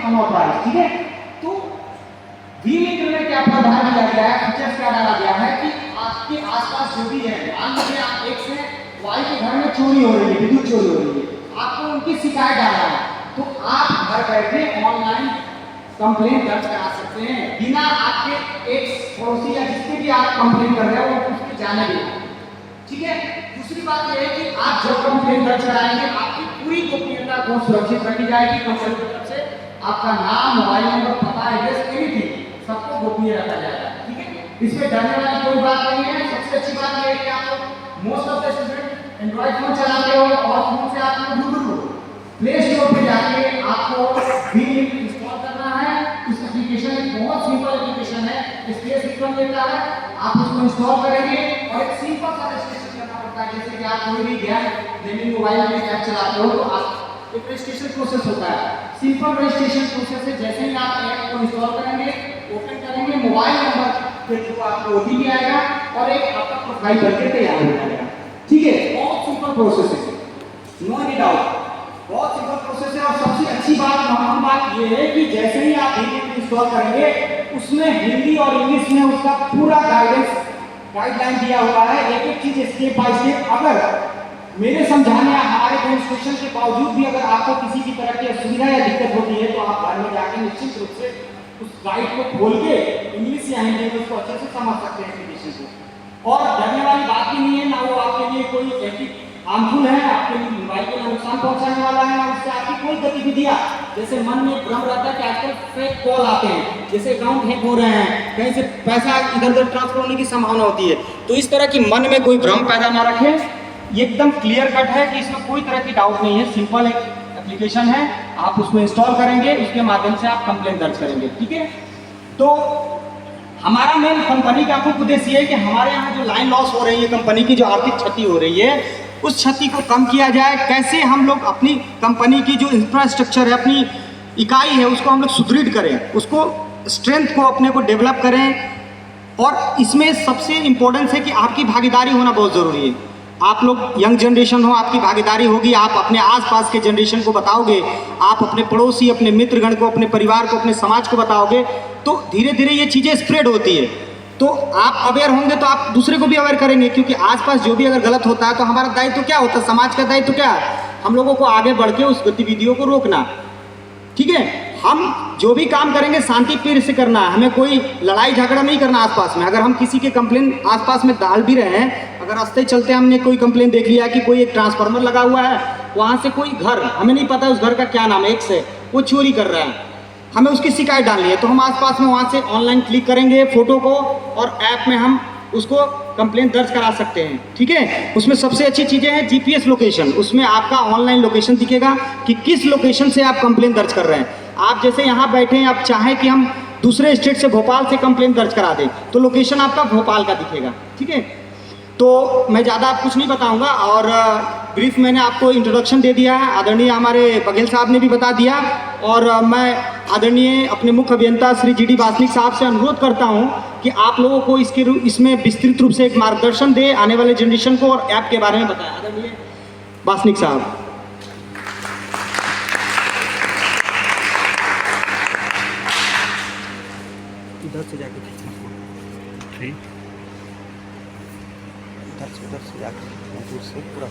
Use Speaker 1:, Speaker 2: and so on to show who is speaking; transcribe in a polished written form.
Speaker 1: Unauthorised, ठीक है। तो वीमित्र में क्या प्रावधान किया गया है, फीचर्स क्या डाला गया है कि आपके आसपास जो भी है, मान लीजिए आप एक से वाई के घर में चोरी हो रही है, विद्युत चोरी हो रही है, आपको उनकी शिकायत डालना है, तो आप घर बैठे ऑनलाइन कंप्लेंट दर्ज करा सकते हैं बिना आपके एक पड़ोसी या जिसके भी आप कंप्लेंट कर रहे हो वो उसको जाने भी, ठीक है। दूसरी बात यह है कि आप जब कंप्लेंट दर्ज कराएंगे आपकी पूरी गोपनीयता को सुरक्षित रखी जाएगी। कंपनी की तरफ से आपका नाम, मोबाइल नंबर, पता, एड्रेस, एनीथिंग सबको गोपनीय रखा जाएगा, ठीक है। इसमें डरने वाली कोई बात नहीं है। सबसे अच्छी बात यह है कि आप most of the student Android phone चलाते हो और फोन से आप गूगल प्ले स्टोर पे जाके आपको वीम इंस्टॉल करना है। इस एप्लीकेशन एक बहुत सिंपल एप्लीकेशन है, स्पेस कम लेता है, आप उसको इंस्टॉल करेंगे और एक सिंपल सा रजिस्ट्रेशन करना पड़ता है। जैसे कि आप कोई भी गेमिंग मोबाइल में ऐप चलाते हो तो आप एक रजिस्ट्रेशन प्रोसेस होता है, सिंपल रजिस्ट्रेशन प्रोसेस है। जैसे ही आप ऐप को इंस्टॉल करेंगे, ओपन करेंगे, मोबाइल नंबर के थ्रू आपको ओटीपी आएगा और एक आपका प्रोफाइल बनके तैयार हो जाएगा, ठीक है। बहुत सिंपल प्रोसेस है, नो एनी डाउट, बहुत सिंपल प्रोसेस है। और सबसे अच्छी बात, महत्वपूर्ण बात यह है कि जैसे ही आप इंस्टॉल करेंगे उसमें हिंदी और इंग्लिश में उसका पूरा गाइडलाइन दिया हुआ है, एक एक चीज स्टेप बाय स्टेप। अगर मेरे समझाने या हमारे डेमोंस्ट्रेशन के बावजूद भी अगर आपको किसी भी तरह की असुविधा या दिक्कत होती है तो आप घर में जाकर निश्चित रूप से उस गाइड को खोल के इंग्लिश या हिंदी में उसको अच्छे से समझ सकते हैं एप्लीकेशन को। और डरने वाली बात भी नहीं है, ना वो आपके लिए कोई ऐसी हार्मफुल है, आपके मोबाइल को नुकसान पहुंचाने वाला है, ना उससे आपकी कोई गतिविधियां, जैसे मन में भ्रम रहता है कि आजकल फेक कॉल आते हैं, जैसे अकाउंट हैक हो रहे हैं, कहीं से पैसा इधर उधर ट्रांसफर होने की संभावना होती है। तो इस तरह की मन में कोई भ्रम पैदा ना रखें, ये एकदम क्लियर कट है कि इसमें कोई तरह की डाउट नहीं है। सिंपल एक एप्लीकेशन है, आप उसको इंस्टॉल करेंगे, उसके माध्यम से आप कंप्लेंट दर्ज करेंगे, ठीक है। तो हमारा मेन कंपनी का मुख्य उद्देश्य ये है कि हमारे यहाँ जो लाइन लॉस हो रही है, कंपनी की जो आर्थिक क्षति हो रही है, उस क्षति को कम किया जाए। कैसे हम लोग अपनी कंपनी की जो इंफ्रास्ट्रक्चर है, अपनी इकाई है, उसको हम लोग सुदृढ़ करें, उसको स्ट्रेंथ को अपने को डेवलप करें। और इसमें सबसे इम्पोर्टेंस है कि आपकी भागीदारी होना बहुत ज़रूरी है। आप लोग यंग जनरेशन हो, आपकी भागीदारी होगी, आप अपने आसपास के जनरेशन को बताओगे, आप अपने पड़ोसी, अपने मित्रगण को, अपने परिवार को, अपने समाज को बताओगे, तो धीरे धीरे ये चीज़ें स्प्रेड होती है। तो आप अवेयर होंगे तो आप दूसरे को भी अवेयर करेंगे, क्योंकि आसपास जो भी अगर गलत होता है तो हमारा दायित्व क्या होता है, समाज का दायित्व क्या है, हम लोगों को आगे बढ़ के उस गतिविधियों को रोकना, ठीक है। हम जो भी काम करेंगे शांति प्रिय से करना है, हमें कोई लड़ाई झगड़ा नहीं करना आसपास में। अगर हम किसी के कंप्लेन आसपास में डाल भी रहे हैं, अगर रास्ते चलते हमने कोई कंप्लेन देख लिया कि कोई एक ट्रांसफार्मर लगा हुआ है, वहाँ से कोई घर, हमें नहीं पता उस घर का क्या नाम है, एक से वो चोरी कर रहा है, हमें उसकी शिकायत डालनी है, तो हम आसपास में वहाँ से ऑनलाइन क्लिक करेंगे फोटो को और ऐप में हम उसको कंप्लेंट दर्ज करा सकते हैं, ठीक है। उसमें सबसे अच्छी चीज़ें हैं जीपीएस लोकेशन, उसमें आपका ऑनलाइन लोकेशन दिखेगा कि किस लोकेशन से आप कंप्लेंट दर्ज कर रहे हैं। आप जैसे यहाँ बैठे हैं, आप चाहें कि हम दूसरे स्टेट से, भोपाल से कंप्लेंट दर्ज करा दें, तो लोकेशन आपका भोपाल का दिखेगा, ठीक है। तो मैं ज़्यादा कुछ नहीं बताऊंगा और ब्रीफ मैंने आपको इंट्रोडक्शन दे दिया है, आदरणीय हमारे बघेल साहब ने भी बता दिया। और मैं आदरणीय अपने मुख्य अभियंता श्री जीडी वासनिक साहब से अनुरोध करता हूं कि आप लोगों को इसमें विस्तृत रूप से एक मार्गदर्शन दे, आने वाले जनरेशन को और ऐप के बारे में बताएं। आदरणीय वासनिक साहब। इधर से जाके उधर से जाके पूरा